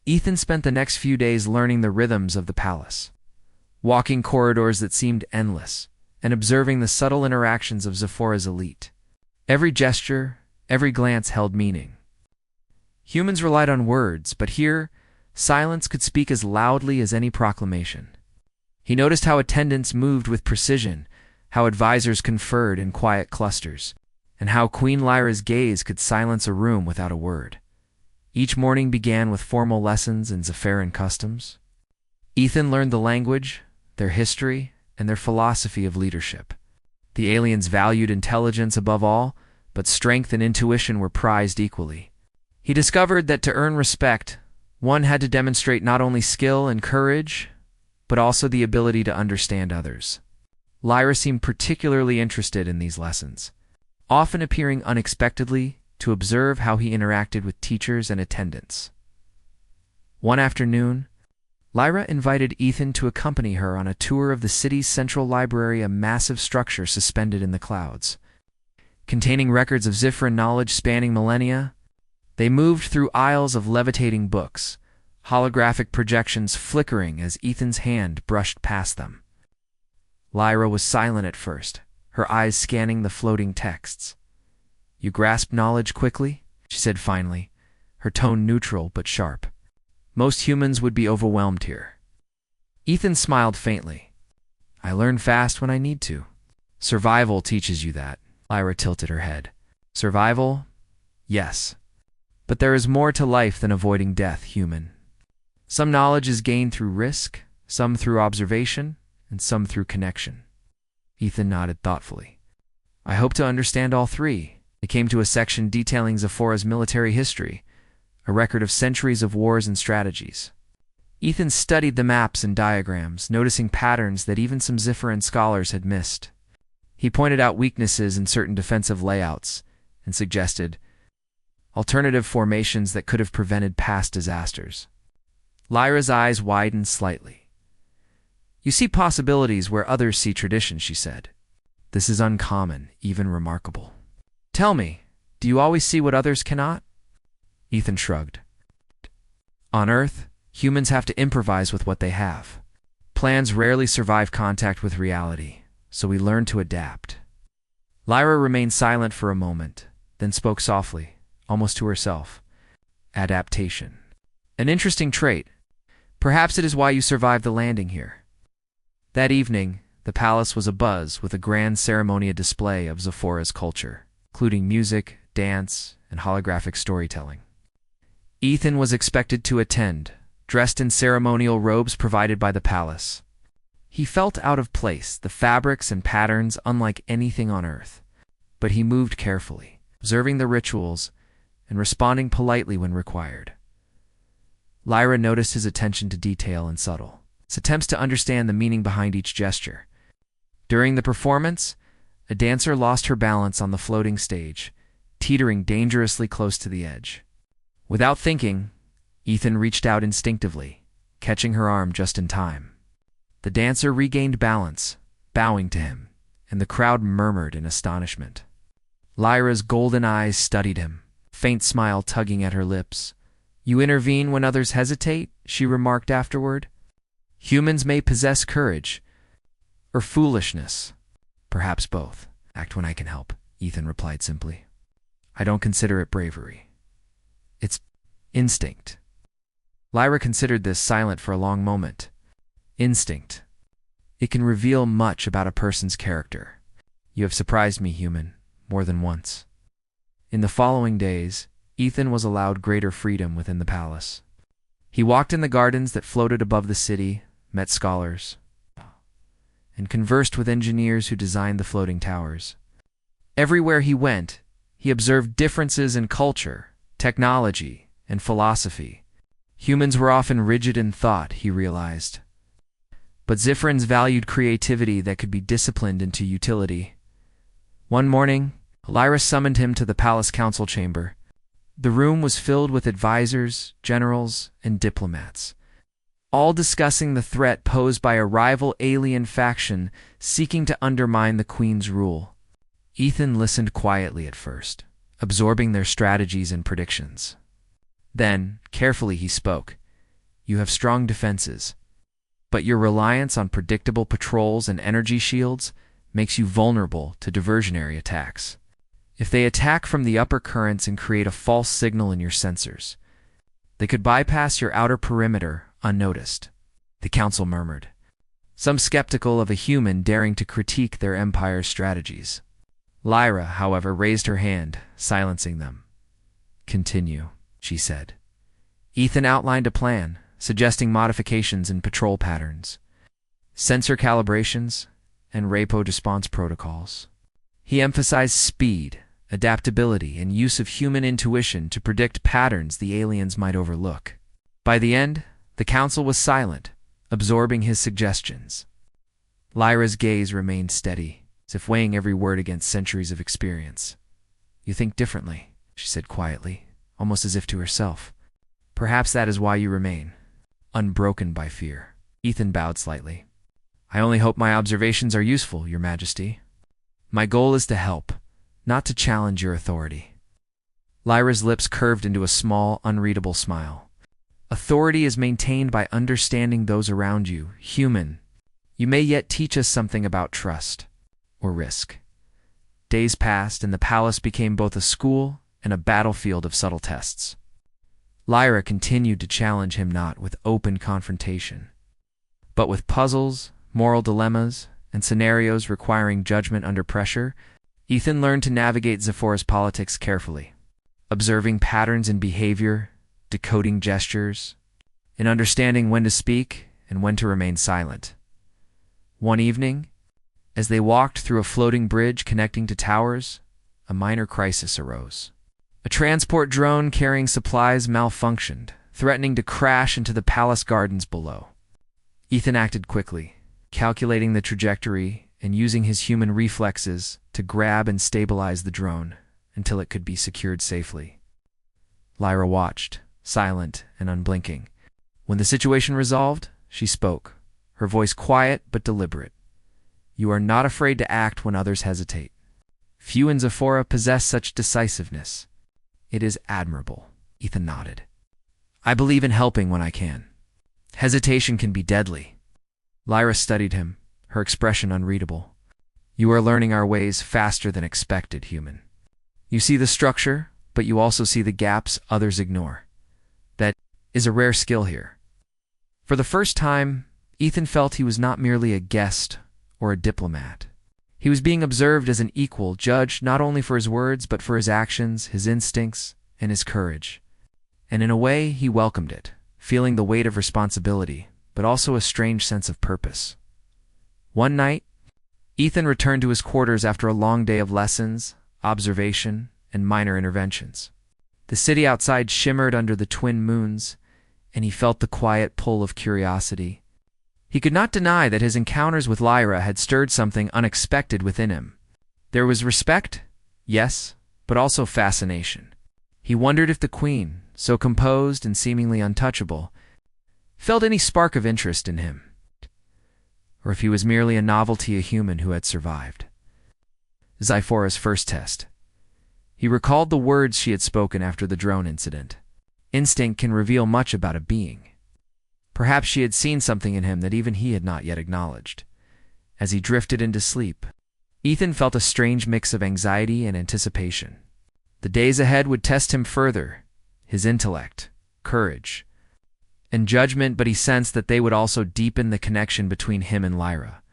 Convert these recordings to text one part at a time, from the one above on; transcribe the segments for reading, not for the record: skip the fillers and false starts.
Ethan spent the next few days learning the rhythms of the palace, walking corridors that seemed endless, and observing the subtle interactions of Zephora's elite. Every gesture, every glance held meaning. Humans relied on words, but here, silence could speak as loudly as any proclamation. He noticed how attendants moved with precision, how advisors conferred in quiet clusters, and how Queen Lyra's gaze could silence a room without a word. Each morning began with formal lessons in Zephyran customs. Ethan learned the language, their history, and their philosophy of leadership. The aliens valued intelligence above all, but strength and intuition were prized equally. He discovered that to earn respect, one had to demonstrate not only skill and courage, but also the ability to understand others. Lyra seemed particularly interested in these lessons, often appearing unexpectedly to observe how he interacted with teachers and attendants. One afternoon, Lyra invited Ethan to accompany her on a tour of the city's central library, a massive structure suspended in the clouds. Containing records of Zephyran knowledge spanning millennia, they moved through aisles of levitating books, holographic projections flickering as Ethan's hand brushed past them. Lyra was silent at first, her eyes scanning the floating texts. "You grasp knowledge quickly?" she said finally, her tone neutral but sharp. "Most humans would be overwhelmed here." Ethan smiled faintly. "I learn fast when I need to." "Survival teaches you that." Lyra tilted her head. "Survival? Yes. But there is more to life than avoiding death, human. Some knowledge is gained through risk, some through observation, and some through connection." Ethan nodded thoughtfully. "I hope to understand all three." They came to a section detailing Zephora's military history, a record of centuries of wars and strategies. Ethan studied the maps and diagrams, noticing patterns that even some Zephyran scholars had missed. He pointed out weaknesses in certain defensive layouts and suggested alternative formations that could have prevented past disasters. Lyra's eyes widened slightly. "You see possibilities where others see tradition," she said. "This is uncommon, even remarkable. Tell me, do you always see what others cannot?" Ethan shrugged. "On Earth, humans have to improvise with what they have. Plans rarely survive contact with reality, so we learn to adapt." Lyra remained silent for a moment, then spoke softly, almost to herself. "Adaptation. An interesting trait. Perhaps it is why you survived the landing here." That evening, the palace was abuzz with a grand ceremonial display of Zephora's culture, including music, dance, and holographic storytelling. Ethan was expected to attend, dressed in ceremonial robes provided by the palace. He felt out of place, the fabrics and patterns unlike anything on Earth, but he moved carefully, observing the rituals and responding politely when required. Lyra noticed his attention to detail and subtle, his attempts to understand the meaning behind each gesture. During the performance, a dancer lost her balance on the floating stage, teetering dangerously close to the edge. Without thinking, Ethan reached out instinctively, catching her arm just in time. The dancer regained balance, bowing to him, and the crowd murmured in astonishment. Lyra's golden eyes studied him, a faint smile tugging at her lips. "You intervene when others hesitate," she remarked afterward. "Humans may possess courage, or foolishness. Perhaps both." "Act when I can help," Ethan replied simply. "I don't consider it bravery. It's instinct." Lyra considered this, silent for a long moment. Instinct. It can reveal much about a person's character. "You have surprised me, human, more than once." In the following days, Ethan was allowed greater freedom within the palace. He walked in the gardens that floated above the city, met scholars, and conversed with engineers who designed the floating towers. Everywhere he went, he observed differences in culture, technology, and philosophy. Humans were often rigid in thought, he realized. But Zephrans valued creativity that could be disciplined into utility. One morning, Lyra summoned him to the palace council chamber. The room was filled with advisors, generals, and diplomats, all discussing the threat posed by a rival alien faction seeking to undermine the Queen's rule. Ethan listened quietly at first, absorbing their strategies and predictions. Then, carefully he spoke, You have strong defenses, but your reliance on predictable patrols and energy shields makes you vulnerable to diversionary attacks. If they attack from the upper currents and create a false signal in your sensors, they could bypass your outer perimeter unnoticed, the council murmured, some skeptical of a human daring to critique their empire's strategies. Lyra, however, raised her hand, silencing them. "Continue," she said. Ethan outlined a plan, suggesting modifications in patrol patterns, sensor calibrations, and repo response protocols. He emphasized speed, adaptability, and use of human intuition to predict patterns the aliens might overlook. By the end, the council was silent, absorbing his suggestions. Lyra's gaze remained steady, as if weighing every word against centuries of experience. "You think differently," she said quietly, almost as if to herself. "Perhaps that is why you remain, unbroken by fear." Ethan bowed slightly. "I only hope my observations are useful, Your Majesty. My goal is to help, not to challenge your authority." Lyra's lips curved into a small, unreadable smile. "Authority is maintained by understanding those around you, human. You may yet teach us something about trust, or risk." Days passed, and the palace became both a school and a battlefield of subtle tests. Lyra continued to challenge him not with open confrontation, but with puzzles, moral dilemmas, and scenarios requiring judgment under pressure. Ethan learned to navigate Zephora's politics carefully, observing patterns in behavior, decoding gestures, and understanding when to speak and when to remain silent. One evening, as they walked through a floating bridge connecting to towers, a minor crisis arose. A transport drone carrying supplies malfunctioned, threatening to crash into the palace gardens below. Ethan acted quickly, calculating the trajectory and using his human reflexes to grab and stabilize the drone until it could be secured safely. Lyra watched, silent and unblinking. When the situation resolved, she spoke, her voice quiet but deliberate. "You are not afraid to act when others hesitate. Few in Zephora possess such decisiveness. It is admirable." Ethan nodded. "I believe in helping when I can. Hesitation can be deadly." Lyra studied him, her expression unreadable. "You are learning our ways faster than expected, human. You see the structure, but you also see the gaps others ignore. That is a rare skill here." For the first time, Ethan felt he was not merely a guest or a diplomat. He was being observed as an equal, judged not only for his words but for his actions, his instincts, and his courage. And in a way, he welcomed it, feeling the weight of responsibility, but also a strange sense of purpose. One night, Ethan returned to his quarters after a long day of lessons, observation, and minor interventions. The city outside shimmered under the twin moons, and he felt the quiet pull of curiosity. He could not deny that his encounters with Lyra had stirred something unexpected within him. There was respect, yes, but also fascination. He wondered if the queen, so composed and seemingly untouchable, felt any spark of interest in him, or if he was merely a novelty, a human who had survived. Zephora's first test. He recalled the words she had spoken after the drone incident. Instinct can reveal much about a being. Perhaps she had seen something in him that even he had not yet acknowledged. As he drifted into sleep, Ethan felt a strange mix of anxiety and anticipation. The days ahead would test him further, his intellect, courage, and judgment, but he sensed that they would also deepen the connection between him and Lyra.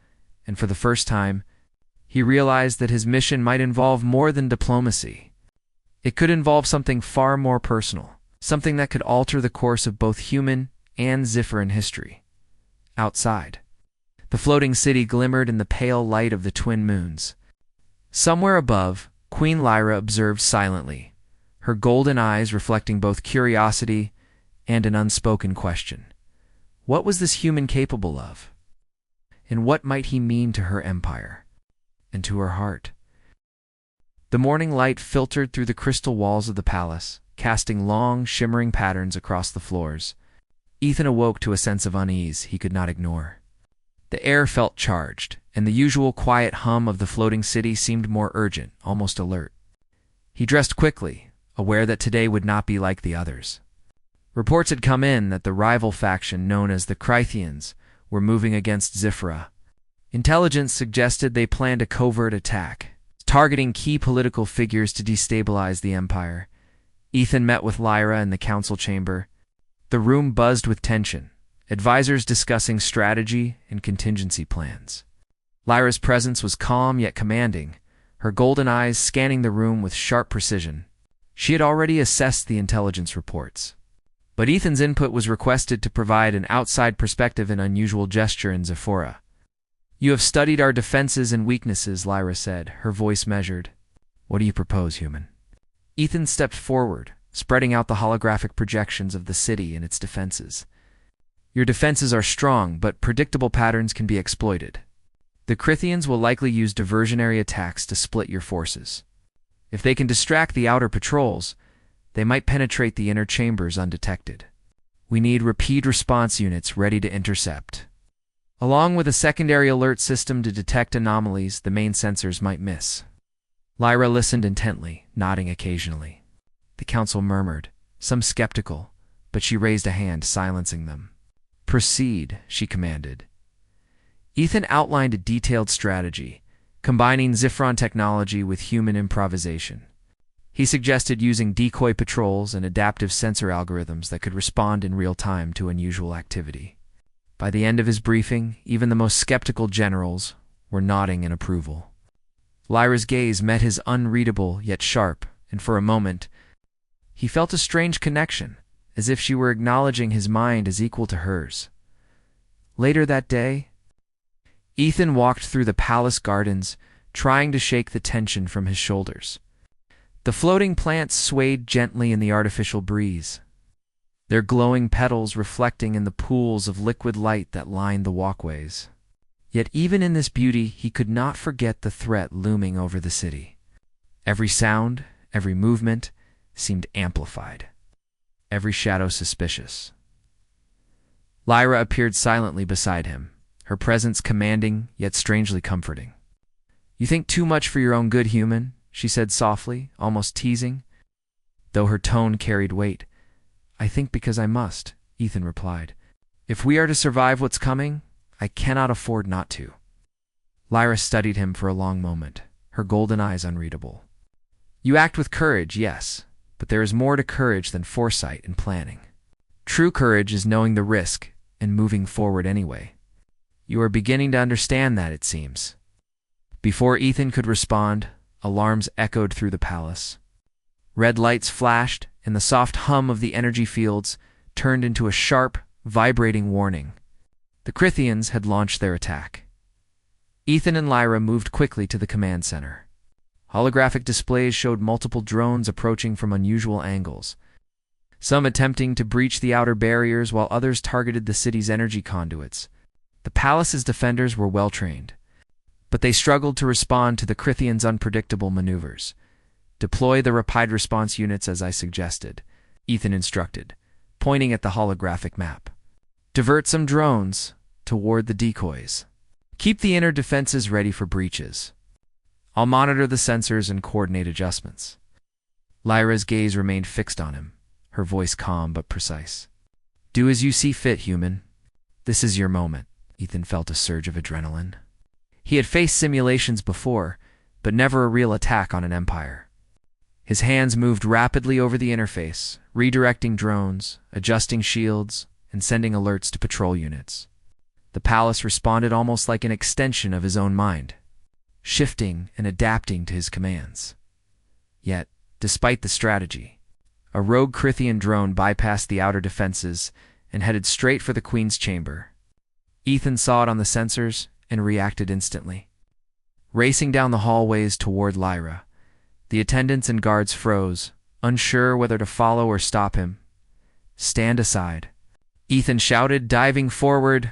And for the first time, he realized that his mission might involve more than diplomacy. It could involve something far more personal, something that could alter the course of both human and Zephoran history. Outside, the floating city glimmered in the pale light of the twin moons. Somewhere above, Queen Lyra observed silently, her golden eyes reflecting both curiosity and an unspoken question. What was this human capable of? And what might he mean to her empire and to her heart? The morning light filtered through the crystal walls of the palace, casting long, shimmering patterns across the floors. Ethan awoke to a sense of unease he could not ignore. The air felt charged, and the usual quiet hum of the floating city seemed more urgent, almost alert. He dressed quickly, aware that today would not be like the others. Reports had come in that the rival faction known as the Crythians were moving against Zifra. Intelligence suggested they planned a covert attack, targeting key political figures to destabilize the Empire. Ethan met with Lyra in the council chamber. The room buzzed with tension, advisors discussing strategy and contingency plans. Lyra's presence was calm yet commanding, her golden eyes scanning the room with sharp precision. She had already assessed the intelligence reports, but Ethan's input was requested to provide an outside perspective, an unusual gesture in Zephora. "You have studied our defenses and weaknesses," Lyra said, her voice measured. "What do you propose, human?" Ethan stepped forward, spreading out the holographic projections of the city and its defenses. "Your defenses are strong, but predictable patterns can be exploited. The Crythians will likely use diversionary attacks to split your forces. If they can distract the outer patrols, they might penetrate the inner chambers undetected. We need rapid response units ready to intercept, along with a secondary alert system to detect anomalies the main sensors might miss." Lyra listened intently, nodding occasionally. The council murmured, some skeptical, but she raised a hand, silencing them. "Proceed," she commanded. Ethan outlined a detailed strategy, combining Zifron technology with human improvisation. He suggested using decoy patrols and adaptive sensor algorithms that could respond in real time to unusual activity. By the end of his briefing, even the most skeptical generals were nodding in approval. Lyra's gaze met his unreadable yet sharp, and for a moment, he felt a strange connection, as if she were acknowledging his mind as equal to hers. Later that day, Ethan walked through the palace gardens, trying to shake the tension from his shoulders. The floating plants swayed gently in the artificial breeze, their glowing petals reflecting in the pools of liquid light that lined the walkways. Yet even in this beauty, he could not forget the threat looming over the city. Every sound, every movement seemed amplified, every shadow suspicious. Lyra appeared silently beside him, her presence commanding yet strangely comforting. "You think too much for your own good, human," she said softly, almost teasing, though her tone carried weight. "I think because I must," Ethan replied. "If we are to survive what's coming, I cannot afford not to." Lyra studied him for a long moment, her golden eyes unreadable. "You act with courage, yes, but there is more to courage than foresight and planning. True courage is knowing the risk and moving forward anyway. You are beginning to understand that, it seems." Before Ethan could respond, alarms echoed through the palace. Red lights flashed, and the soft hum of the energy fields turned into a sharp, vibrating warning. The Crythians had launched their attack. Ethan and Lyra moved quickly to the command center. Holographic displays showed multiple drones approaching from unusual angles, some attempting to breach the outer barriers while others targeted the city's energy conduits. The palace's defenders were well-trained, but they struggled to respond to the Crythians' unpredictable maneuvers. "Deploy the rapid response units as I suggested," Ethan instructed, pointing at the holographic map. "Divert some drones toward the decoys. Keep the inner defenses ready for breaches. I'll monitor the sensors and coordinate adjustments." Lyra's gaze remained fixed on him, her voice calm but precise. "Do as you see fit, human. This is your moment." Ethan felt a surge of adrenaline. He had faced simulations before, but never a real attack on an empire. His hands moved rapidly over the interface, redirecting drones, adjusting shields, and sending alerts to patrol units. The palace responded almost like an extension of his own mind, shifting and adapting to his commands. Yet, despite the strategy, a rogue Crythian drone bypassed the outer defenses and headed straight for the Queen's chamber. Ethan saw it on the sensors and reacted instantly. Racing down the hallways toward Lyra, the attendants and guards froze, unsure whether to follow or stop him. "Stand aside," Ethan shouted, diving forward.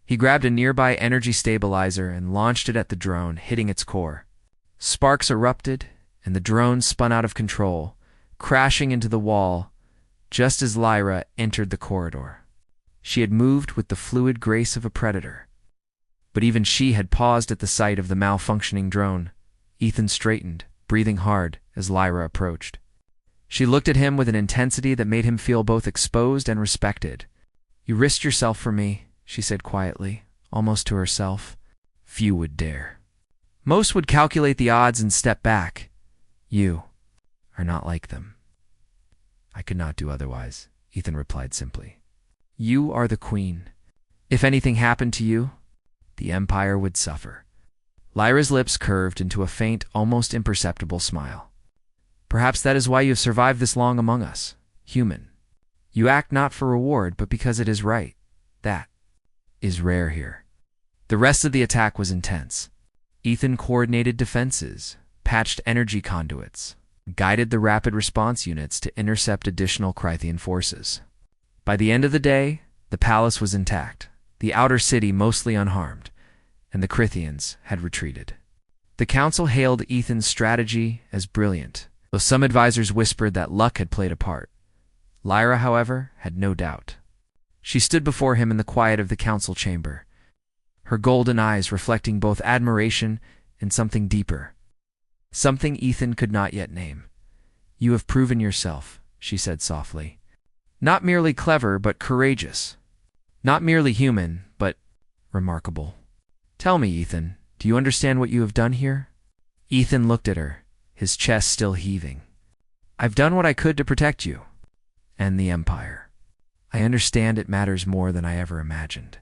He grabbed a nearby energy stabilizer and launched it at the drone, hitting its core. Sparks erupted, and the drone spun out of control, crashing into the wall just as Lyra entered the corridor. She had moved with the fluid grace of a predator, but even she had paused at the sight of the malfunctioning drone. Ethan straightened, breathing hard as Lyra approached. She looked at him with an intensity that made him feel both exposed and respected. "You risked yourself for me," she said quietly, almost to herself. "Few would dare. Most would calculate the odds and step back. You are not like them." "I could not do otherwise," Ethan replied simply. "You are the queen. If anything happened to you, the Empire would suffer." Lyra's lips curved into a faint, almost imperceptible smile. "Perhaps that is why you have survived this long among us, human. You act not for reward, but because it is right. That is rare here." The rest of the attack was intense. Ethan coordinated defenses, patched energy conduits, guided the rapid response units to intercept additional Crythian forces. By the end of the day, the palace was intact, the outer city mostly unharmed, and the Crythians had retreated. The council hailed Ethan's strategy as brilliant, though some advisors whispered that luck had played a part. Lyra, however, had no doubt. She stood before him in the quiet of the council chamber, her golden eyes reflecting both admiration and something deeper, something Ethan could not yet name. "You have proven yourself," she said softly. "Not merely clever, but courageous. Not merely human, but remarkable. Tell me, Ethan, do you understand what you have done here?" Ethan looked at her, his chest still heaving. "I've done what I could to protect you and the Empire. I understand it matters more than I ever imagined."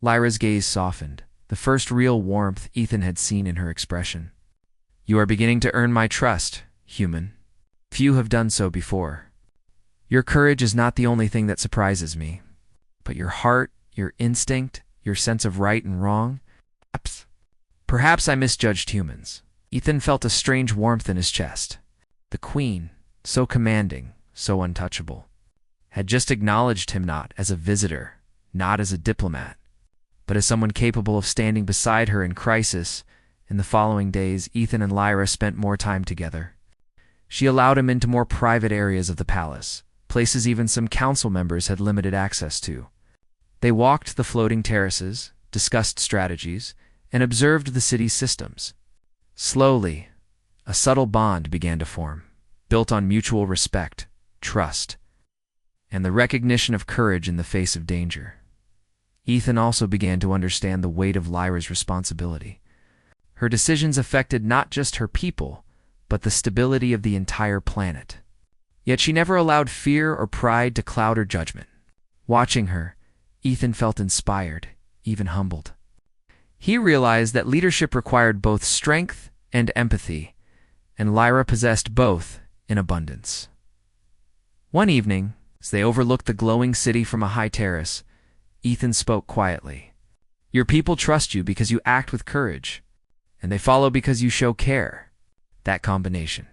Lyra's gaze softened, the first real warmth Ethan had seen in her expression. "You are beginning to earn my trust, human. Few have done so before. Your courage is not the only thing that surprises me, but your heart, your instinct, your sense of right and wrong. Perhaps I misjudged humans." Ethan felt a strange warmth in his chest. The queen, so commanding, so untouchable, had just acknowledged him not as a visitor, not as a diplomat, but as someone capable of standing beside her in crisis. In the following days, Ethan and Lyra spent more time together. She allowed him into more private areas of the palace, places even some council members had limited access to. They walked the floating terraces, discussed strategies, and observed the city's systems. Slowly, a subtle bond began to form, built on mutual respect, trust, and the recognition of courage in the face of danger. Ethan also began to understand the weight of Lyra's responsibility. Her decisions affected not just her people, but the stability of the entire planet. Yet she never allowed fear or pride to cloud her judgment. Watching her, Ethan felt inspired, even humbled. He realized that leadership required both strength and empathy, and Lyra possessed both in abundance. One evening, as they overlooked the glowing city from a high terrace, Ethan spoke quietly. "Your people trust you because you act with courage, and they follow because you show care. That combination.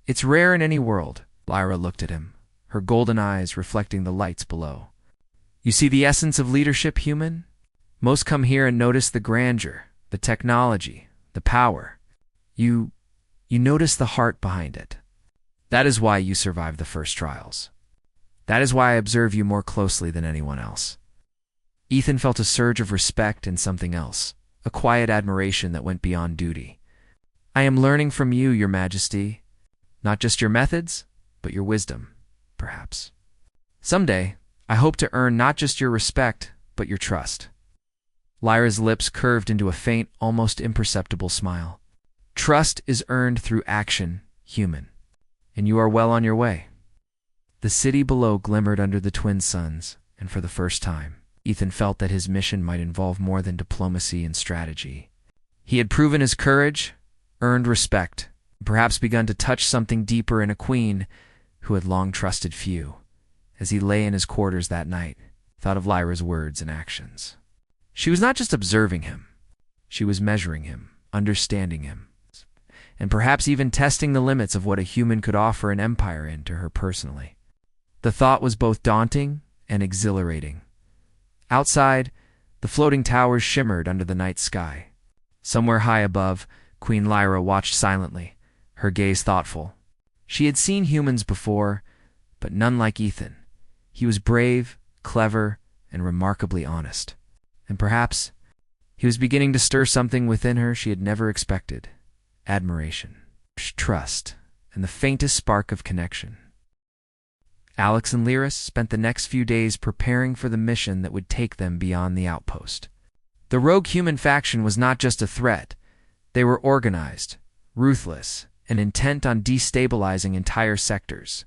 It's rare in any world." Lyra looked at him, her golden eyes reflecting the lights below. "You see the essence of leadership, human? Most come here and notice the grandeur, the technology, the power. You notice the heart behind it. That is why you survived the first trials. That is why I observe you more closely than anyone else." Ethan felt a surge of respect and something else, a quiet admiration that went beyond duty. "I am learning from you, Your Majesty. Not just your methods, but your wisdom, perhaps. Someday, I hope to earn not just your respect, but your trust." Lyra's lips curved into a faint, almost imperceptible smile. "Trust is earned through action, human, and you are well on your way." The city below glimmered under the twin suns, and for the first time, Ethan felt that his mission might involve more than diplomacy and strategy. He had proven his courage, earned respect, and perhaps begun to touch something deeper in a queen who had long trusted few. As he lay in his quarters that night, he thought of Lyra's words and actions. She was not just observing him. She was measuring him, understanding him, and perhaps even testing the limits of what a human could offer an empire in to her personally. The thought was both daunting and exhilarating. Outside, the floating towers shimmered under the night sky. Somewhere high above, Queen Lyra watched silently, her gaze thoughtful. She had seen humans before, but none like Ethan. He was brave, clever, and remarkably honest. And perhaps he was beginning to stir something within her she had never expected. Admiration, trust, and the faintest spark of connection. Alex and Lyris spent the next few days preparing for the mission that would take them beyond the outpost. The rogue human faction was not just a threat. They were organized, ruthless, and intent on destabilizing entire sectors.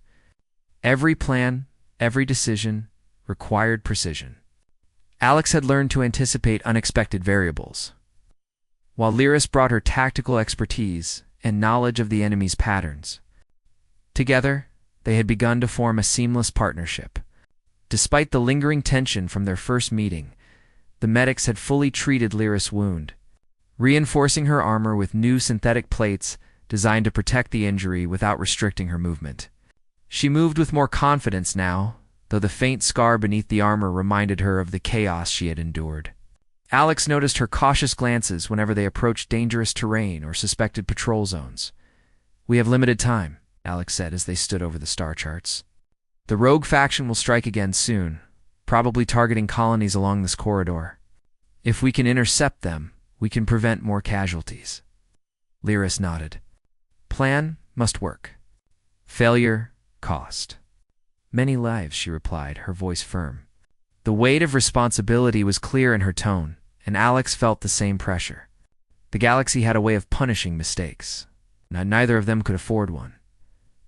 Every plan, every decision required precision. Alex had learned to anticipate unexpected variables, while Lyris brought her tactical expertise and knowledge of the enemy's patterns. Together, they had begun to form a seamless partnership. Despite the lingering tension from their first meeting, the medics had fully treated Lyris' wound, reinforcing her armor with new synthetic plates designed to protect the injury without restricting her movement. She moved with more confidence now, though the faint scar beneath the armor reminded her of the chaos she had endured. Alex noticed her cautious glances whenever they approached dangerous terrain or suspected patrol zones. "We have limited time," Alex said as they stood over the star charts. "The rogue faction will strike again soon, probably targeting colonies along this corridor. If we can intercept them, we can prevent more casualties." Lyris nodded. "Plan must work. Failure, cost." "Many lives," she replied, her voice firm. The weight of responsibility was clear in her tone, and Alex felt the same pressure. The galaxy had a way of punishing mistakes. Neither of them could afford one.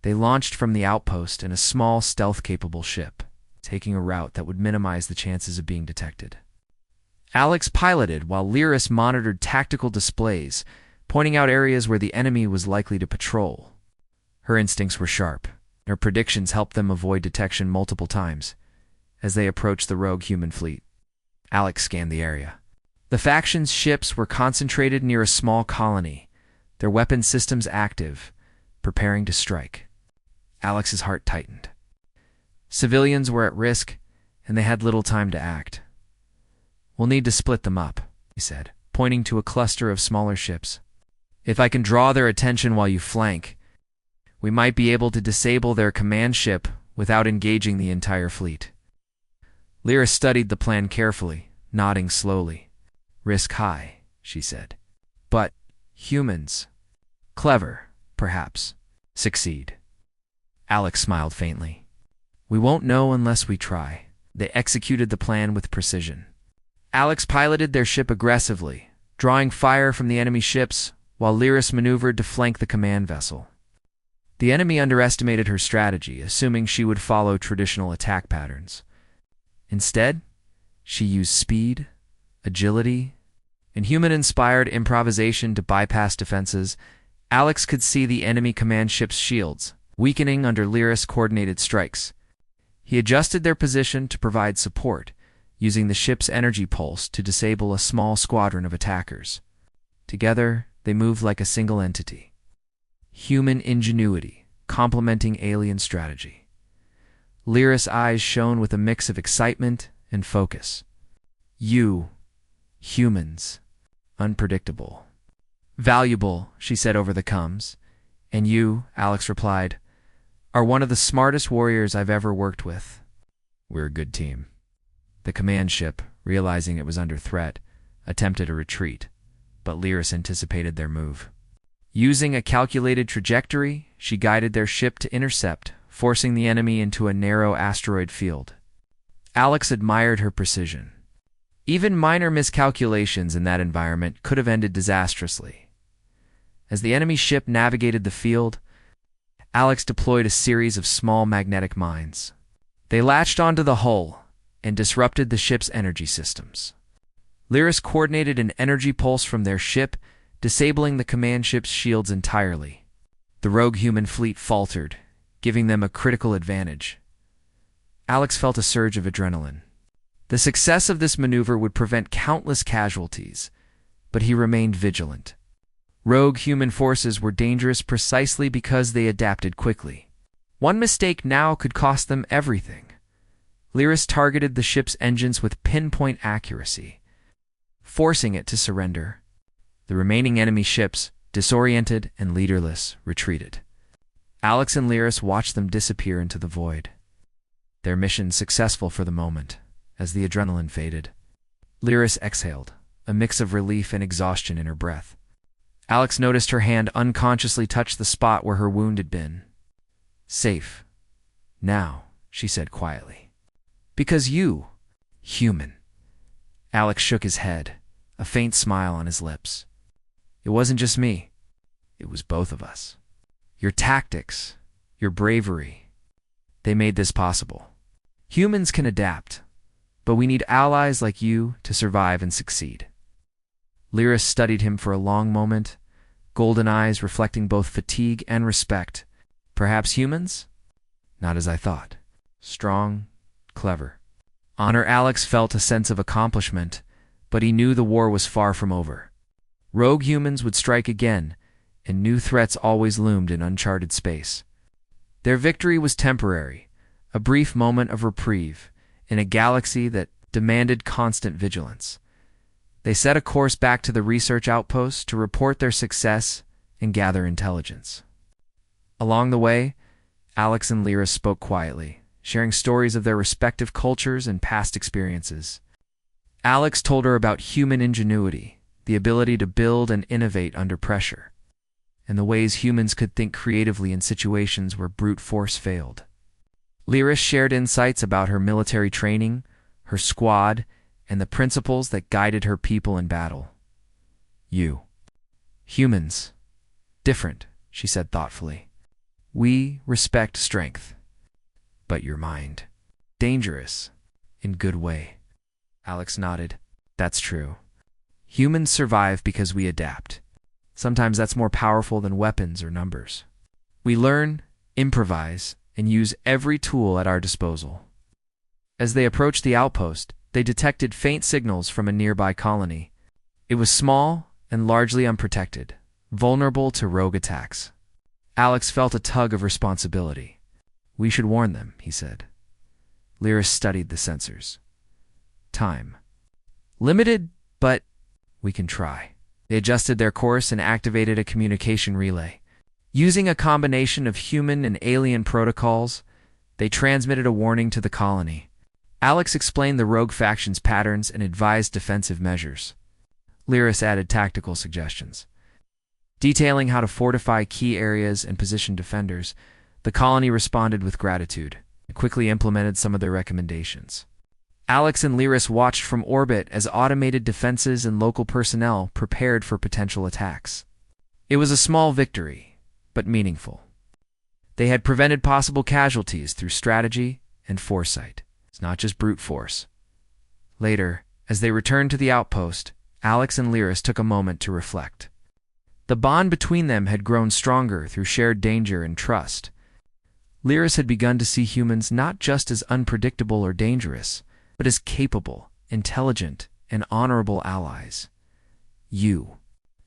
They launched from the outpost in a small, stealth-capable ship, taking a route that would minimize the chances of being detected. Alex piloted while Lyris monitored tactical displays, pointing out areas where the enemy was likely to patrol. Her instincts were sharp, and her predictions helped them avoid detection multiple times. As they approached the rogue human fleet, Alex scanned the area. The faction's ships were concentrated near a small colony, their weapon systems active, preparing to strike. Alex's heart tightened. Civilians were at risk, and they had little time to act. "We'll need to split them up," he said, pointing to a cluster of smaller ships. "If I can draw their attention while you flank, we might be able to disable their command ship without engaging the entire fleet." Lyris studied the plan carefully, nodding slowly. "Risk high," she said. "But humans, clever, perhaps, succeed." Alex smiled faintly. "We won't know unless we try." They executed the plan with precision. Alex piloted their ship aggressively, drawing fire from the enemy ships, while Lyris maneuvered to flank the command vessel. The enemy underestimated her strategy, assuming she would follow traditional attack patterns. Instead, she used speed, agility, and human-inspired improvisation to bypass defenses. Alex could see the enemy command ship's shields, weakening under Lyris' coordinated strikes. He adjusted their position to provide support, using the ship's energy pulse to disable a small squadron of attackers. Together, they moved like a single entity. Human ingenuity, complementing alien strategy. Lyris' eyes shone with a mix of excitement and focus. "You, humans, unpredictable. Valuable," she said over the comms. "And you," Alex replied, "are one of the smartest warriors I've ever worked with." "We're a good team." The command ship, realizing it was under threat, attempted a retreat, but Lyris anticipated their move. Using a calculated trajectory, she guided their ship to intercept, forcing the enemy into a narrow asteroid field. Alex admired her precision. Even minor miscalculations in that environment could have ended disastrously. As the enemy ship navigated the field, Alex deployed a series of small magnetic mines. They latched onto the hull and disrupted the ship's energy systems. Lyris coordinated an energy pulse from their ship, disabling the command ship's shields entirely. The rogue human fleet faltered, giving them a critical advantage. Alex felt a surge of adrenaline. The success of this maneuver would prevent countless casualties, but he remained vigilant. Rogue human forces were dangerous precisely because they adapted quickly. One mistake now could cost them everything. Lyris targeted the ship's engines with pinpoint accuracy, forcing it to surrender. The remaining enemy ships, disoriented and leaderless, retreated. Alex and Lyris watched them disappear into the void. Their mission successful for the moment. As the adrenaline faded, Lyris exhaled, a mix of relief and exhaustion in her breath. Alex noticed her hand unconsciously touch the spot where her wound had been. Safe. Now, she said quietly. Because you, human. Alex shook his head, a faint smile on his lips. It wasn't just me. It was both of us. Your tactics, your bravery, they made this possible. Humans can adapt, but we need allies like you to survive and succeed. Lyris studied him for a long moment, golden eyes reflecting both fatigue and respect. Perhaps humans? Not as I thought. Strong, clever. Honor. Alex felt a sense of accomplishment, but he knew the war was far from over. Rogue humans would strike again, and new threats always loomed in uncharted space. Their victory was temporary, a brief moment of reprieve in a galaxy that demanded constant vigilance. They set a course back to the research outpost to report their success and gather intelligence. Along the way, Alex and Lyris spoke quietly, sharing stories of their respective cultures and past experiences. Alex told her about human ingenuity, the ability to build and innovate under pressure, and the ways humans could think creatively in situations where brute force failed. Lyris shared insights about her military training, her squad, and the principles that guided her people in battle. You. Humans. Different, she said thoughtfully. We respect strength. But your mind. Dangerous. In good way. Alex nodded. That's true. Humans survive because we adapt. Sometimes that's more powerful than weapons or numbers. We learn, improvise, and use every tool at our disposal. As they approached the outpost, they detected faint signals from a nearby colony. It was small and largely unprotected, vulnerable to rogue attacks. Alex felt a tug of responsibility. We should warn them, he said. Lyris studied the sensors. Time. Limited, but we can try. They adjusted their course and activated a communication relay. Using a combination of human and alien protocols, they transmitted a warning to the colony. Alex explained the rogue faction's patterns and advised defensive measures. Lyris added tactical suggestions. Detailing how to fortify key areas and position defenders, the colony responded with gratitude and quickly implemented some of their recommendations. Alex and Lyris watched from orbit as automated defenses and local personnel prepared for potential attacks. It was a small victory, but meaningful. They had prevented possible casualties through strategy and foresight. It's not just brute force. Later, as they returned to the outpost, Alex and Lyris took a moment to reflect. The bond between them had grown stronger through shared danger and trust. Lyris had begun to see humans not just as unpredictable or dangerous, but as capable, intelligent, and honorable allies. You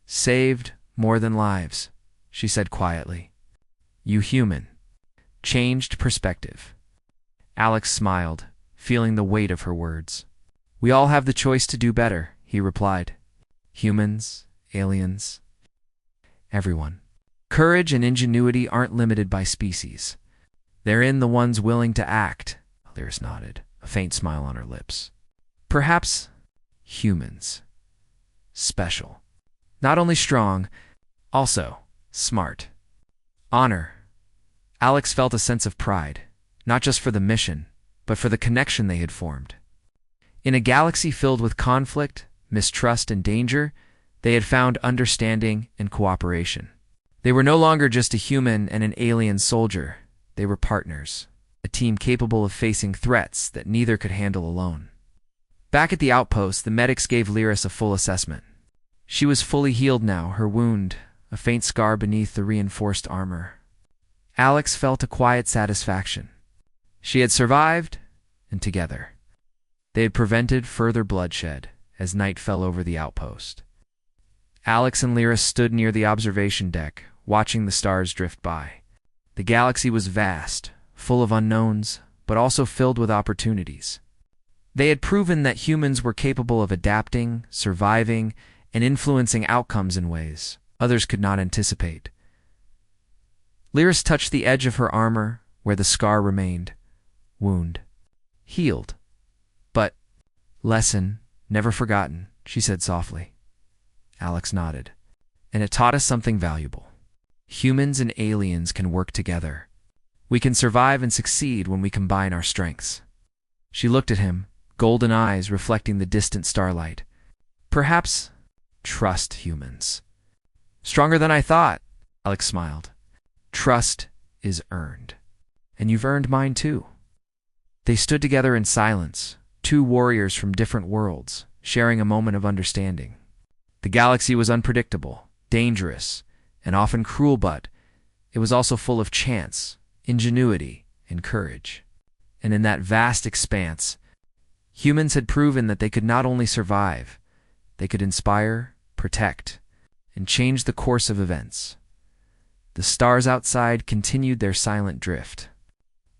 saved more than lives, she said quietly. You human. Changed perspective. Alex smiled, feeling the weight of her words. We all have the choice to do better, he replied. Humans, aliens, everyone. Courage and ingenuity aren't limited by species. They're in the ones willing to act. Lyris nodded, a faint smile on her lips. Perhaps humans. Special. Not only strong, also smart. Honor. Alex felt a sense of pride, not just for the mission, but for the connection they had formed. In a galaxy filled with conflict, mistrust, and danger, they had found understanding and cooperation. They were no longer just a human and an alien soldier. They were partners, a team capable of facing threats that neither could handle alone. Back at the outpost, the medics gave Lyris a full assessment. She was fully healed now, her wound, a faint scar beneath the reinforced armor. Alex felt a quiet satisfaction. She had survived, and together, they had prevented further bloodshed as night fell over the outpost. Alex and Lyris stood near the observation deck, watching the stars drift by. The galaxy was vast, full of unknowns, but also filled with opportunities. They had proven that humans were capable of adapting, surviving, and influencing outcomes in ways others could not anticipate. Lyris touched the edge of her armor, where the scar remained. Wound. Healed. But lesson never forgotten, she said softly. Alex nodded. and it taught us something valuable. Humans and aliens can work together. We can survive and succeed when we combine our strengths." She looked at him, golden eyes reflecting the distant starlight. "Perhaps trust humans." "Stronger than I thought," Alex smiled. "Trust is earned. And you've earned mine too." They stood together in silence, two warriors from different worlds, sharing a moment of understanding. The galaxy was unpredictable, dangerous, and often cruel, but it was also full of chance, ingenuity, and courage. And in that vast expanse, humans had proven that they could not only survive, they could inspire, protect, and change the course of events. The stars outside continued their silent drift,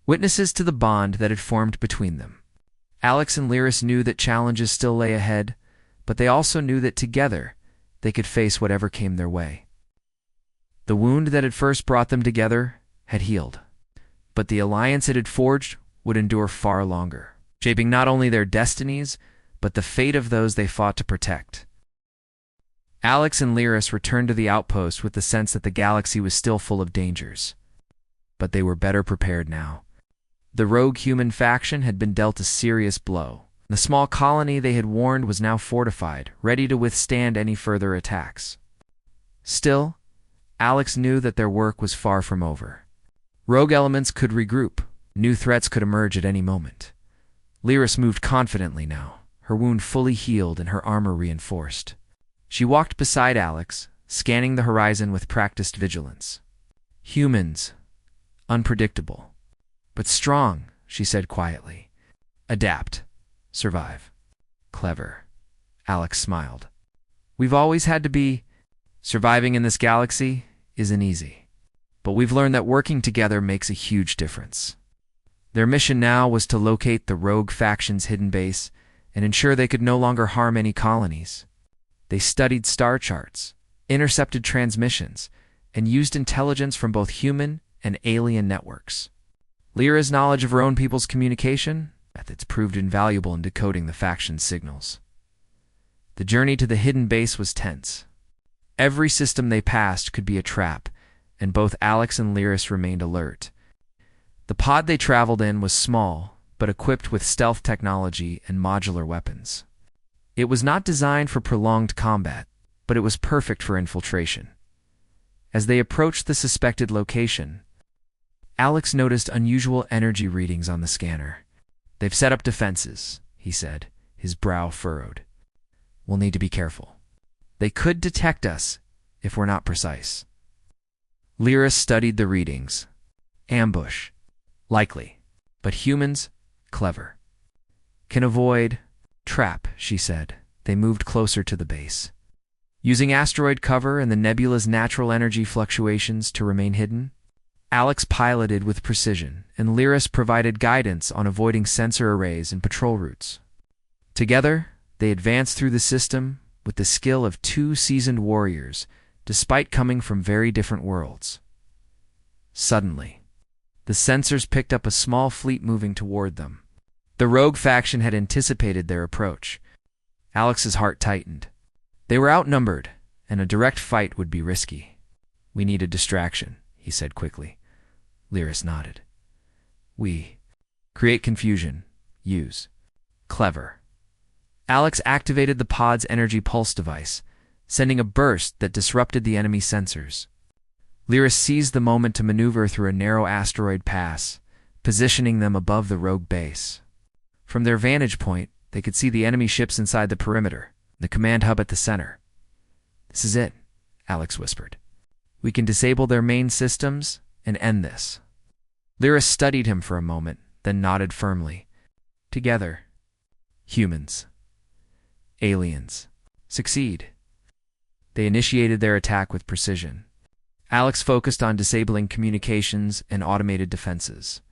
witnesses to the bond that had formed between them. Alex and Lyris knew that challenges still lay ahead, but they also knew that together they could face whatever came their way. The wound that had first brought them together had healed, but the alliance it had forged would endure far longer, shaping not only their destinies, but the fate of those they fought to protect. Alex and Lyris returned to the outpost with the sense that the galaxy was still full of dangers, but they were better prepared now. The rogue human faction had been dealt a serious blow. The small colony they had warned was now fortified, ready to withstand any further attacks. Still, Alex knew that their work was far from over. Rogue elements could regroup. New threats could emerge at any moment. Lyris moved confidently now, her wound fully healed and her armor reinforced. She walked beside Alex, scanning the horizon with practiced vigilance. "Humans, unpredictable, but strong," she said quietly. "Adapt, survive, clever." Alex smiled. "We've always had to be. Surviving in this galaxy isn't easy, but we've learned that working together makes a huge difference." Their mission now was to locate the rogue faction's hidden base and ensure they could no longer harm any colonies. They studied star charts, intercepted transmissions, and used intelligence from both human and alien networks. Lyra's knowledge of her own people's communication methods proved invaluable in decoding the faction's signals. The journey to the hidden base was tense. Every system they passed could be a trap, and both Alex and Lyris remained alert. The pod they traveled in was small, but equipped with stealth technology and modular weapons. It was not designed for prolonged combat, but it was perfect for infiltration. As they approached the suspected location, Alex noticed unusual energy readings on the scanner. "They've set up defenses," he said, his brow furrowed. "We'll need to be careful. They could detect us if we're not precise." Lyris studied the readings. "Ambush, likely, but humans, clever. Can avoid, trap," she said. They moved closer to the base, using asteroid cover and the nebula's natural energy fluctuations to remain hidden. Alex piloted with precision, and Lyris provided guidance on avoiding sensor arrays and patrol routes. Together, they advanced through the system with the skill of two seasoned warriors, despite coming from very different worlds. Suddenly, the sensors picked up a small fleet moving toward them. The rogue faction had anticipated their approach. Alex's heart tightened. They were outnumbered, and a direct fight would be risky. "We need a distraction," he said quickly. Lyris nodded. "We create confusion. Use clever." Alex activated the pod's energy pulse device, sending a burst that disrupted the enemy sensors. Lyris seized the moment to maneuver through a narrow asteroid pass, positioning them above the rogue base. From their vantage point, they could see the enemy ships inside the perimeter, the command hub at the center. "This is it," Alex whispered. "We can disable their main systems and end this." Lyris studied him for a moment, then nodded firmly. "Together, humans, aliens, succeed." They initiated their attack with precision. Alex focused on disabling communications and automated defenses,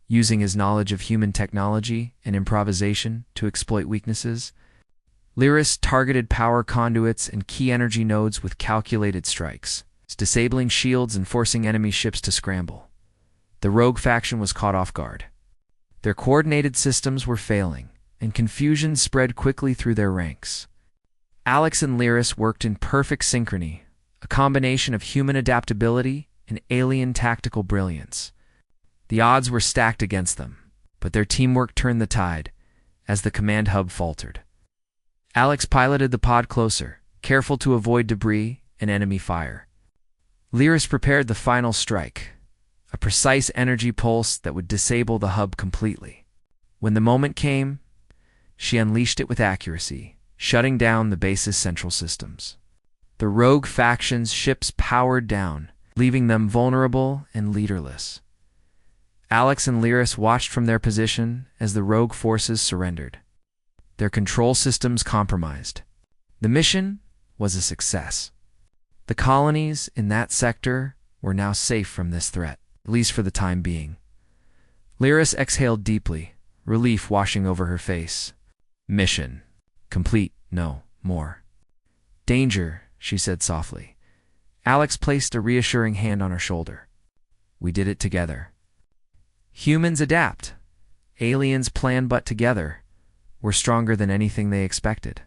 using his knowledge of human technology and improvisation to exploit weaknesses. Lyris targeted power conduits and key energy nodes with calculated strikes, disabling shields and forcing enemy ships to scramble. The rogue faction was caught off guard. Their coordinated systems were failing, and confusion spread quickly through their ranks. Alex and Lyris worked in perfect synchrony, a combination of human adaptability and alien tactical brilliance. The odds were stacked against them, but their teamwork turned the tide as the command hub faltered. Alex piloted the pod closer, careful to avoid debris and enemy fire. Lyris prepared the final strike, a precise energy pulse that would disable the hub completely. When the moment came, she unleashed it with accuracy, shutting down the base's central systems. The rogue faction's ships powered down, leaving them vulnerable and leaderless. Alex and Lyris watched from their position as the rogue forces surrendered, their control systems compromised. The mission was a success. The colonies in that sector were now safe from this threat, at least for the time being. Lyris exhaled deeply, relief washing over her face. Mission complete, no more. Danger, she said softly. Alex placed a reassuring hand on her shoulder. We did it together. Humans adapt. Aliens plan, but together, we're stronger than anything they expected.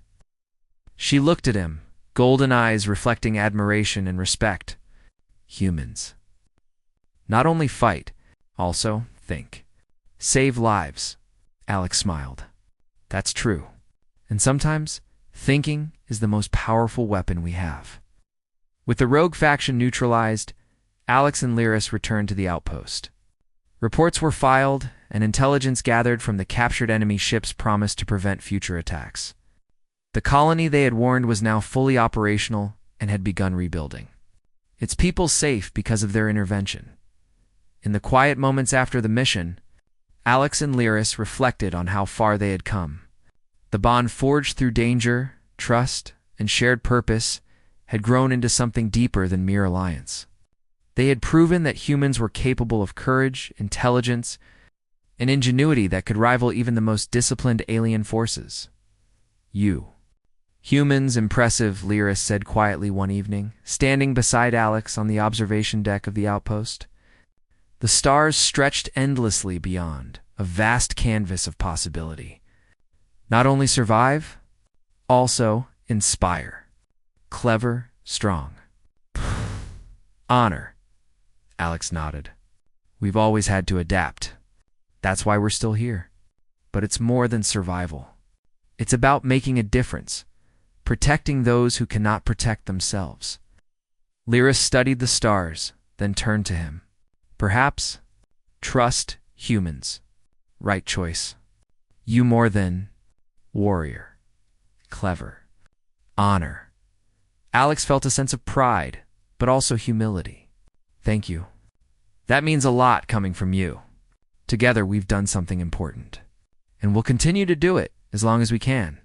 She looked at him, golden eyes reflecting admiration and respect. Humans not only fight, also think. Save lives. Alex smiled. That's true. And sometimes, thinking is the most powerful weapon we have. With the rogue faction neutralized, Alex and Lyris returned to the outpost. Reports were filed, and intelligence gathered from the captured enemy ships promised to prevent future attacks. The colony they had warned was now fully operational and had begun rebuilding. Its people safe because of their intervention. In the quiet moments after the mission, Alex and Lyris reflected on how far they had come. The bond forged through danger, trust, and shared purpose had grown into something deeper than mere alliance. They had proven that humans were capable of courage, intelligence, and ingenuity that could rival even the most disciplined alien forces. Humans impressive, Lyris said quietly one evening, standing beside Alex on the observation deck of the outpost. The stars stretched endlessly beyond, a vast canvas of possibility. Not only survive, also inspire. Clever, strong. Honor. Alex nodded. We've always had to adapt. That's why we're still here. But it's more than survival. It's about making a difference, protecting those who cannot protect themselves. Lyris studied the stars, then turned to him. Perhaps, trust humans. Right choice. You more than warrior. Clever. Honor. Alex felt a sense of pride, but also humility. Thank you. That means a lot coming from you. Together we've done something important. And we'll continue to do it as long as we can.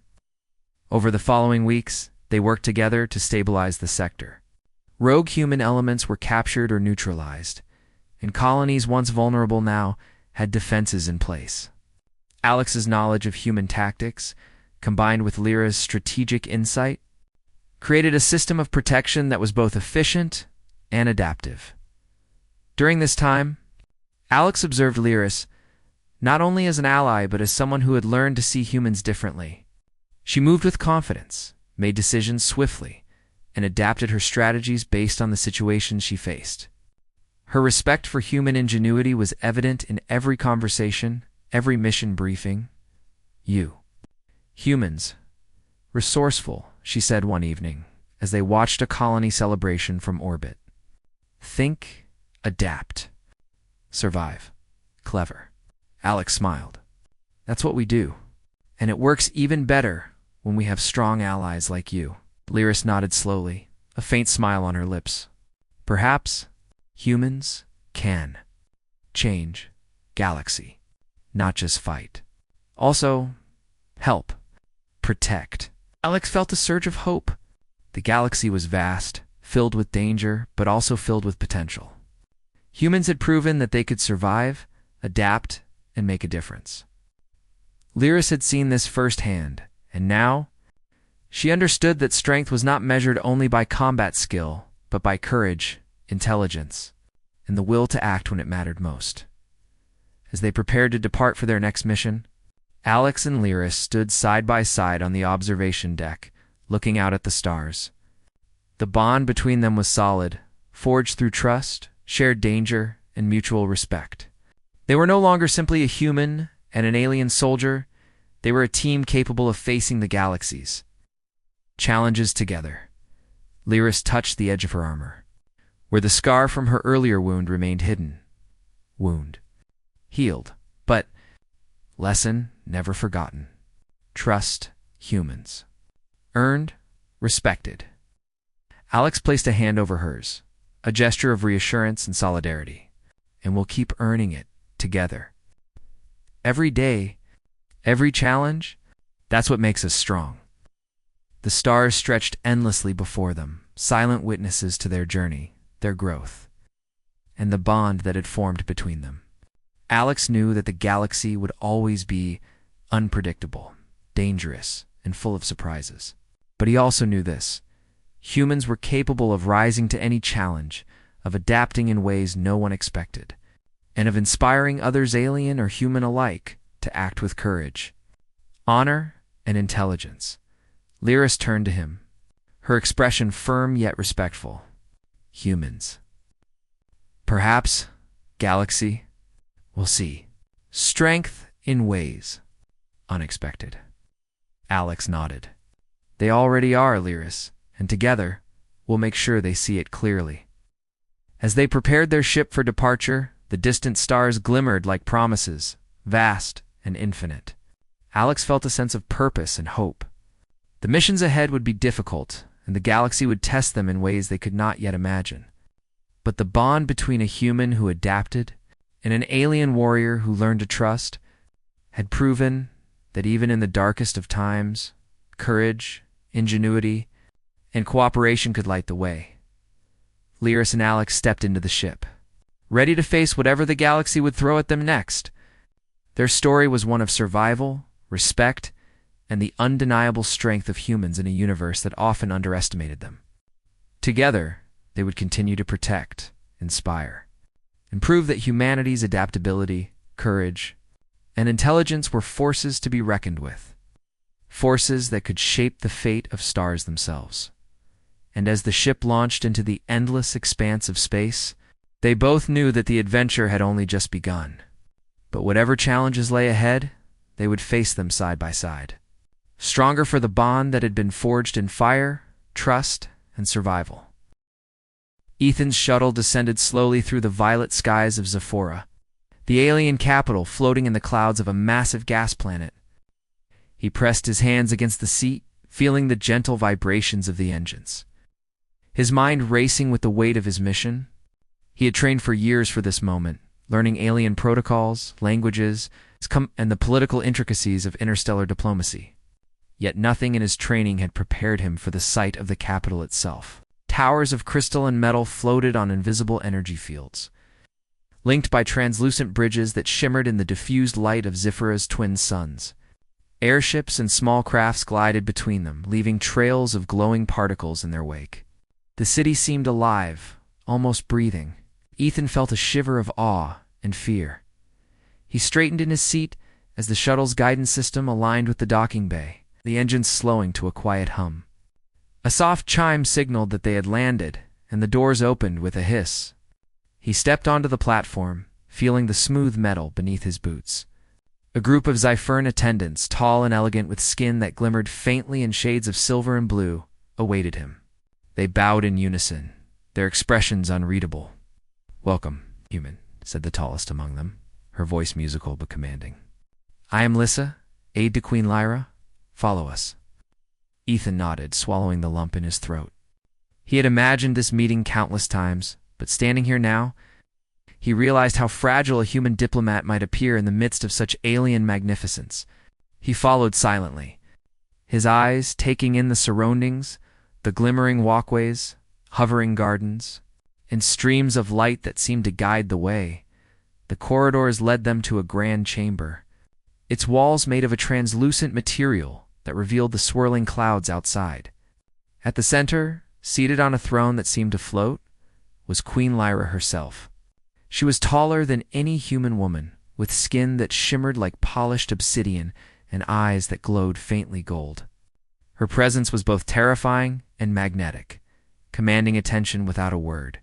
Over the following weeks, they worked together to stabilize the sector. Rogue human elements were captured or neutralized, and colonies once vulnerable now had defenses in place. Alex's knowledge of human tactics, combined with Lyra's strategic insight, created a system of protection that was both efficient and adaptive. During this time, Alex observed Lyris not only as an ally but as someone who had learned to see humans differently. She moved with confidence, made decisions swiftly, and adapted her strategies based on the situations she faced. Her respect for human ingenuity was evident in every conversation, every mission briefing. Humans. Resourceful, she said one evening, as they watched a colony celebration from orbit. Think, adapt, survive. Clever. Alex smiled. That's what we do. And it works even better when we have strong allies like you. Lyris nodded slowly, a faint smile on her lips. Perhaps humans can change galaxy, not just fight. Also, help, protect. Alex felt a surge of hope. The galaxy was vast, filled with danger, but also filled with potential. Humans had proven that they could survive, adapt, and make a difference. Lyris had seen this firsthand, and now she understood that strength was not measured only by combat skill, but by courage, intelligence, and the will to act when it mattered most. As they prepared to depart for their next mission, Alex and Lyris stood side by side on the observation deck, looking out at the stars. The bond between them was solid, forged through trust, shared danger, and mutual respect. They were no longer simply a human and an alien soldier. They were a team capable of facing the galaxies. Challenges together. Lyris touched the edge of her armor, where the scar from her earlier wound remained hidden. Wound. Healed. But lesson never forgotten. Trust humans. Earned. Respected. Alex placed a hand over hers, a gesture of reassurance and solidarity. And we'll keep earning it together. Every day, every challenge, that's what makes us strong. The stars stretched endlessly before them, silent witnesses to their journey, their growth, and the bond that had formed between them. Alex knew that the galaxy would always be unpredictable, dangerous, and full of surprises. But he also knew this: humans were capable of rising to any challenge, of adapting in ways no one expected, and of inspiring others, alien or human alike, to act with courage, honor, and intelligence. Lyris turned to him, her expression firm yet respectful. Humans. Perhaps, galaxy, we'll see. Strength in ways unexpected. Alex nodded. They already are, Lyris, and together, we'll make sure they see it clearly. As they prepared their ship for departure, the distant stars glimmered like promises, vast and infinite. Alex felt a sense of purpose and hope. The missions ahead would be difficult, and the galaxy would test them in ways they could not yet imagine. But the bond between a human who adapted and an alien warrior who learned to trust had proven that even in the darkest of times, courage, ingenuity, and cooperation could light the way. Lyris and Alex stepped into the ship, ready to face whatever the galaxy would throw at them next. Their story was one of survival, respect, and the undeniable strength of humans in a universe that often underestimated them. Together, they would continue to protect, inspire, and prove that humanity's adaptability, courage, and intelligence were forces to be reckoned with, forces that could shape the fate of stars themselves. And as the ship launched into the endless expanse of space, they both knew that the adventure had only just begun. But whatever challenges lay ahead, they would face them side by side, stronger for the bond that had been forged in fire, trust, and survival. Ethan's shuttle descended slowly through the violet skies of Zephora, the alien capital floating in the clouds of a massive gas planet. He pressed his hands against the seat, feeling the gentle vibrations of the engines, his mind racing with the weight of his mission. He had trained for years for this moment, learning alien protocols, languages, and the political intricacies of interstellar diplomacy. Yet nothing in his training had prepared him for the sight of the capital itself. Towers of crystal and metal floated on invisible energy fields, linked by translucent bridges that shimmered in the diffused light of Zephora's twin suns. Airships and small crafts glided between them, leaving trails of glowing particles in their wake. The city seemed alive, almost breathing. Ethan felt a shiver of awe and fear. He straightened in his seat as the shuttle's guidance system aligned with the docking bay, the engines slowing to a quiet hum. A soft chime signaled that they had landed, and the doors opened with a hiss. He stepped onto the platform, feeling the smooth metal beneath his boots. A group of Zyphern attendants, tall and elegant with skin that glimmered faintly in shades of silver and blue, awaited him. They bowed in unison, their expressions unreadable. "Welcome, human," said the tallest among them, her voice musical but commanding. "I am Lyssa, aide to Queen Lyra. Follow us." Ethan nodded, swallowing the lump in his throat. He had imagined this meeting countless times, but standing here now, he realized how fragile a human diplomat might appear in the midst of such alien magnificence. He followed silently, his eyes taking in the surroundings, the glimmering walkways, hovering gardens, and streams of light that seemed to guide the way. The corridors led them to a grand chamber, its walls made of a translucent material that revealed the swirling clouds outside. At the center, seated on a throne that seemed to float, was Queen Lyra herself. She was taller than any human woman, with skin that shimmered like polished obsidian and eyes that glowed faintly gold. Her presence was both terrifying and magnetic, commanding attention without a word.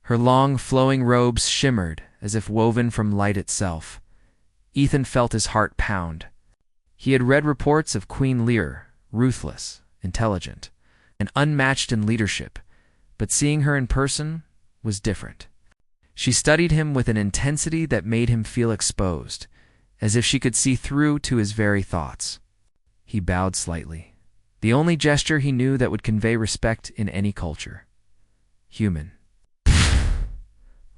Her long, flowing robes shimmered as if woven from light itself. Ethan felt his heart pound. He had read reports of Queen Lear, ruthless, intelligent, and unmatched in leadership, but seeing her in person was different. She studied him with an intensity that made him feel exposed, as if she could see through to his very thoughts. He bowed slightly, the only gesture he knew that would convey respect in any culture. Human.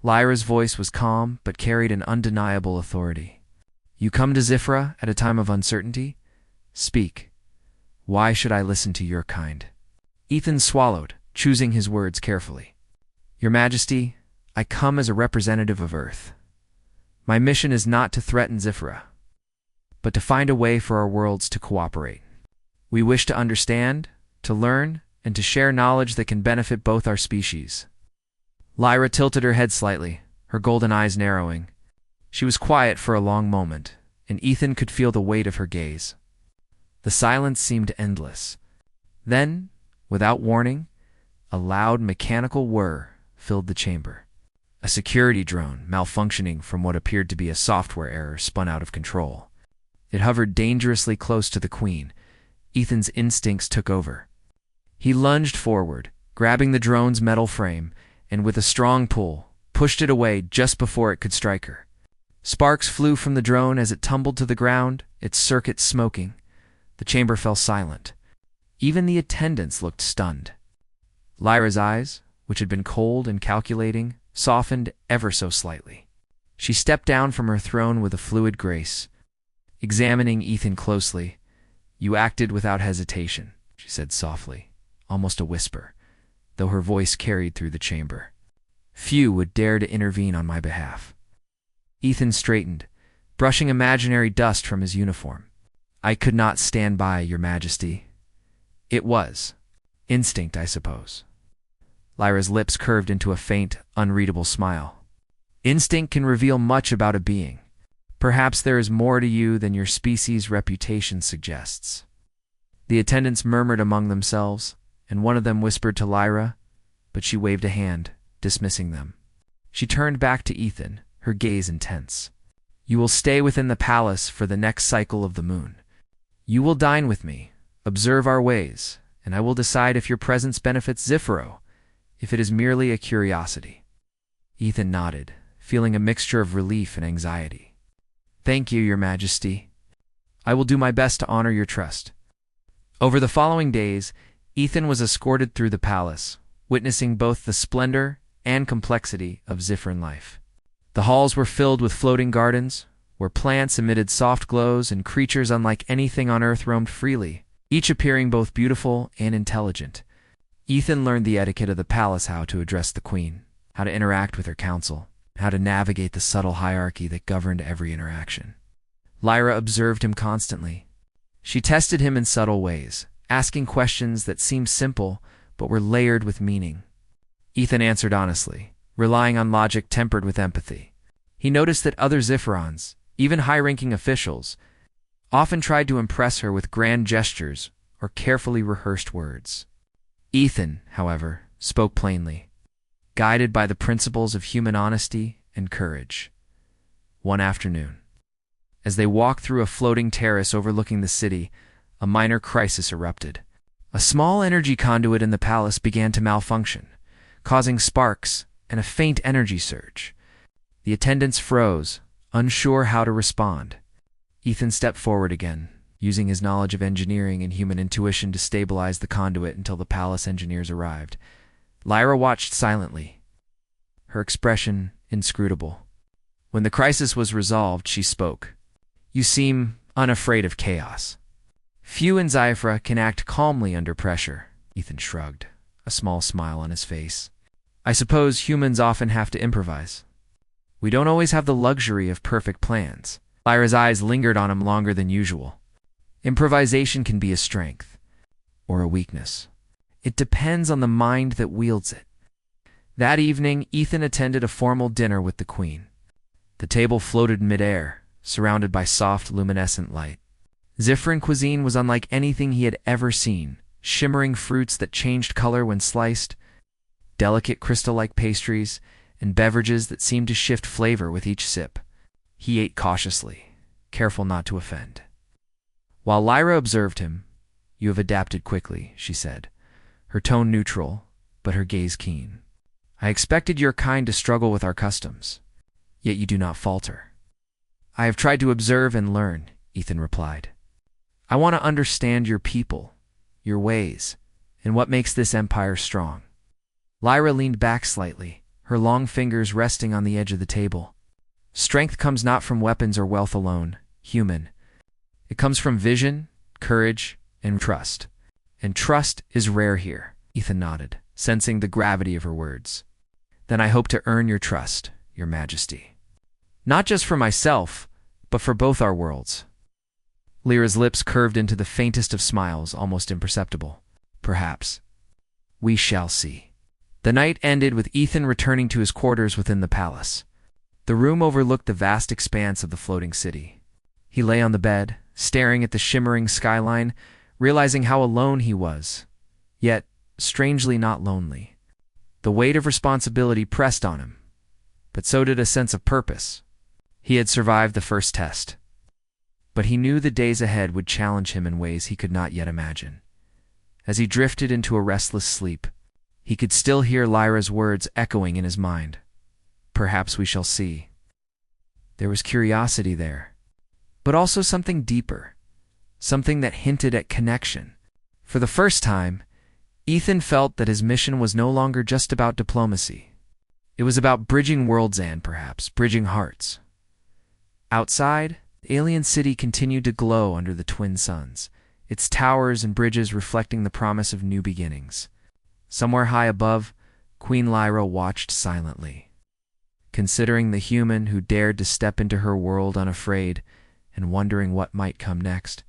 Lyra's voice was calm, but carried an undeniable authority. You come to Zifra at a time of uncertainty? Speak. Why should I listen to your kind? Ethan swallowed, choosing his words carefully. Your Majesty, I come as a representative of Earth. My mission is not to threaten Zifra, but to find a way for our worlds to cooperate. We wish to understand, to learn, and to share knowledge that can benefit both our species. Lyra tilted her head slightly, her golden eyes narrowing. She was quiet for a long moment, and Ethan could feel the weight of her gaze. The silence seemed endless. Then, without warning, a loud mechanical whir filled the chamber. A security drone, malfunctioning from what appeared to be a software error, spun out of control. It hovered dangerously close to the Queen. Ethan's instincts took over. He lunged forward, grabbing the drone's metal frame, and with a strong pull, pushed it away just before it could strike her. Sparks flew from the drone as it tumbled to the ground, its circuit smoking. The chamber fell silent. Even the attendants looked stunned. Lyra's eyes, which had been cold and calculating, softened ever so slightly. She stepped down from her throne with a fluid grace. Examining Ethan closely, You acted without hesitation, she said softly, almost a whisper, though her voice carried through the chamber. Few would dare to intervene on my behalf. Ethan straightened, brushing imaginary dust from his uniform. I could not stand by, Your Majesty. It was instinct, I suppose. Lyra's lips curved into a faint, unreadable smile. Instinct can reveal much about a being. Perhaps there is more to you than your species' reputation suggests. The attendants murmured among themselves, and one of them whispered to Lyra, but she waved a hand, dismissing them. She turned back to Ethan, her gaze intense. You will stay within the palace for the next cycle of the moon. You will dine with me, observe our ways, and I will decide if your presence benefits Zifro, if it is merely a curiosity. Ethan nodded, feeling a mixture of relief and anxiety. Thank you, Your Majesty. I will do my best to honor your trust. Over the following days, Ethan was escorted through the palace, witnessing both the splendor and complexity of Zifran life. The halls were filled with floating gardens, where plants emitted soft glows and creatures unlike anything on Earth roamed freely, each appearing both beautiful and intelligent. Ethan learned the etiquette of the palace, how to address the Queen, how to interact with her council, how to navigate the subtle hierarchy that governed every interaction. Lyra observed him constantly. She tested him in subtle ways, asking questions that seemed simple but were layered with meaning. Ethan answered honestly, relying on logic tempered with empathy. He noticed that other Zifrons, even high-ranking officials, often tried to impress her with grand gestures or carefully rehearsed words. Ethan, however, spoke plainly, guided by the principles of human honesty and courage. One afternoon, as they walked through a floating terrace overlooking the city, a minor crisis erupted. A small energy conduit in the palace began to malfunction, causing sparks and a faint energy surge. The attendants froze, unsure how to respond. Ethan stepped forward again, using his knowledge of engineering and human intuition to stabilize the conduit until the palace engineers arrived. Lyra watched silently, her expression inscrutable. When the crisis was resolved, she spoke. You seem unafraid of chaos. Few in Zifra can act calmly under pressure. Ethan shrugged, a small smile on his face. I suppose humans often have to improvise. We don't always have the luxury of perfect plans. Lyra's eyes lingered on him longer than usual. Improvisation can be a strength, or a weakness. It depends on the mind that wields it. That evening, Ethan attended a formal dinner with the Queen. The table floated mid-air, surrounded by soft, luminescent light. Zifran cuisine was unlike anything he had ever seen, shimmering fruits that changed color when sliced, delicate crystal-like pastries, and beverages that seemed to shift flavor with each sip. He ate cautiously, careful not to offend. While Lyra observed him, "You have adapted quickly," she said, her tone neutral, but her gaze keen. "I expected your kind to struggle with our customs, yet you do not falter." "I have tried to observe and learn," Ethan replied. "I want to understand your people, your ways, and what makes this empire strong." Lyra leaned back slightly, her long fingers resting on the edge of the table. "Strength comes not from weapons or wealth alone, human. It comes from vision, courage, and trust. And trust is rare here," Ethan nodded, sensing the gravity of her words. "Then I hope to earn your trust, your majesty. Not just for myself, but for both our worlds." Lyra's lips curved into the faintest of smiles, almost imperceptible. "Perhaps. We shall see." The night ended with Ethan returning to his quarters within the palace. The room overlooked the vast expanse of the floating city. He lay on the bed, staring at the shimmering skyline, realizing how alone he was, yet strangely not lonely. The weight of responsibility pressed on him, but so did a sense of purpose. He had survived the first test, but he knew the days ahead would challenge him in ways he could not yet imagine. As he drifted into a restless sleep, he could still hear Lyra's words echoing in his mind. "Perhaps we shall see." There was curiosity there, but also something deeper, something that hinted at connection. For the first time, Ethan felt that his mission was no longer just about diplomacy. It was about bridging worlds and, perhaps, bridging hearts. Outside, the alien city continued to glow under the twin suns, its towers and bridges reflecting the promise of new beginnings. Somewhere high above, Queen Lyra watched silently, considering the human who dared to step into her world unafraid and wondering what might come next.